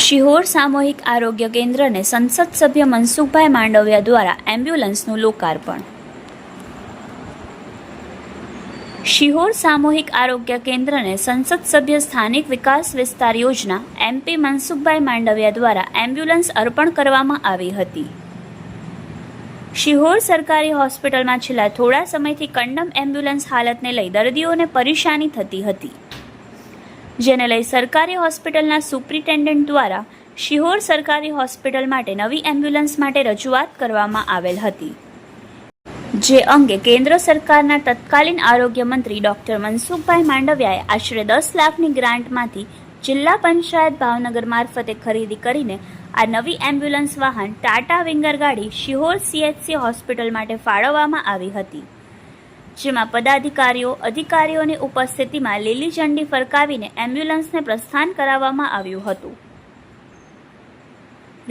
શિહોર સામૂહિક આરોગ્ય કેન્દ્રને સંસદ સભ્ય મનસુખભાઈ માંડવિયા દ્વારા એમ્બ્યુલન્સનું લોકાર્પણ. શિહોર સામૂહિક આરોગ્ય કેન્દ્રને સંસદ સભ્ય સ્થાનિક વિકાસ વિસ્તાર યોજના MP મનસુખભાઈ માંડવિયા દ્વારા એમ્બ્યુલન્સ અર્પણ કરવામાં આવી હતી. શિહોર સરકારી હોસ્પિટલમાં છેલ્લા થોડા સમયથી કંડમ એમ્બ્યુલન્સ હાલતને લઈ દર્દીઓને પરેશાની થતી હતી, જેને લઈ સરકારી હોસ્પિટલના સુપ્રિન્ટેન્ડન્ટ દ્વારા શિહોર સરકારી હોસ્પિટલ માટે નવી એમ્બ્યુલન્સ માટે રજૂઆત કરવામાં આવેલ હતી, જે અંગે કેન્દ્ર સરકારના તત્કાલીન આરોગ્ય મંત્રી ડોક્ટર મનસુખભાઈ માંડવિયાએ આશરે 10 લાખની ગ્રાન્ટમાંથી જિલ્લા પંચાયત ભાવનગર મારફતે ખરીદી કરીને આ નવી એમ્બ્યુલન્સ વાહન ટાટા વિંગર ગાડી શિહોર CHC હોસ્પિટલ માટે ફાળવવામાં આવી હતી, જેમાં પદાધિકારીઓ અધિકારીઓની ઉપસ્થિતિમાં લીલી ઝંડી ફરકાવીને એમ્બ્યુલન્સને પ્રસ્થાન કરાવવામાં આવ્યું હતું.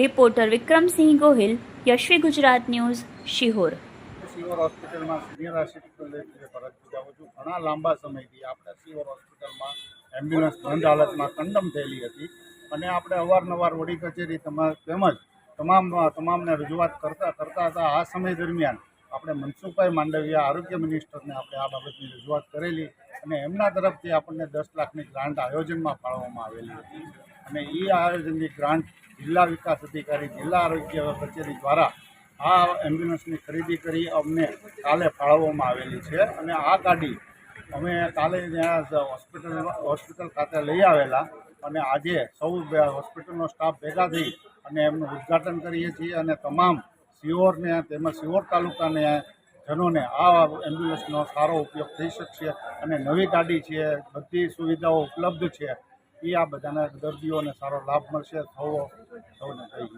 Reporter Vikramsinh Gohil, Yashvi Gujarat news, Sihor. શિહોર હોસ્પિટલમાં સિનિયર આસિસ્ટન્ટ તરીકે ફરજ બજાવું છું. ઘણા લાંબા સમયથી આપણે શિહોર હોસ્પિટલમાં એમ્બ્યુલન્સ બંધ હાલતમાં કંડમ થયેલી હતી અને આપણે અવારનવાર વડી કચેરી તેમજ તમામને રજૂઆત કરતા હતા. આ સમય દરમિયાન આપણે મનસુખભાઈ માંડવિયા આરોગ્ય મિનિસ્ટરને આપણે આ બાબતની રજૂઆત કરેલી અને એમના તરફથી આપણને 10 લાખની ગ્રાન્ટ આયોજનમાં ફાળવવામાં આવેલી હતી અને એ આયોજનની ગ્રાન્ટ જિલ્લા વિકાસ અધિકારી જિલ્લા આરોગ્ય કચેરી દ્વારા આ એમ્બ્યુલન્સની ખરીદી કરી અમને કાલે ફાળવવામાં આવેલી છે અને આ ગાડી અમે કાલે ત્યાં હોસ્પિટલ ખાતે લઈ આવેલા અને આજે સૌ હોસ્પિટલનો સ્ટાફ ભેગા થઈ અને એમનું ઉદ્ઘાટન કરીએ છીએ અને તમામ શિહોરને તેમજ શિહોર તાલુકાને જનોને આ એમ્બ્યુલન્સનો સારો ઉપયોગ થઈ શકશે અને નવી ગાડી છે, બધી સુવિધાઓ ઉપલબ્ધ છે, એ આ બધાના દર્દીઓને સારો લાભ મળશે. સૌને કહી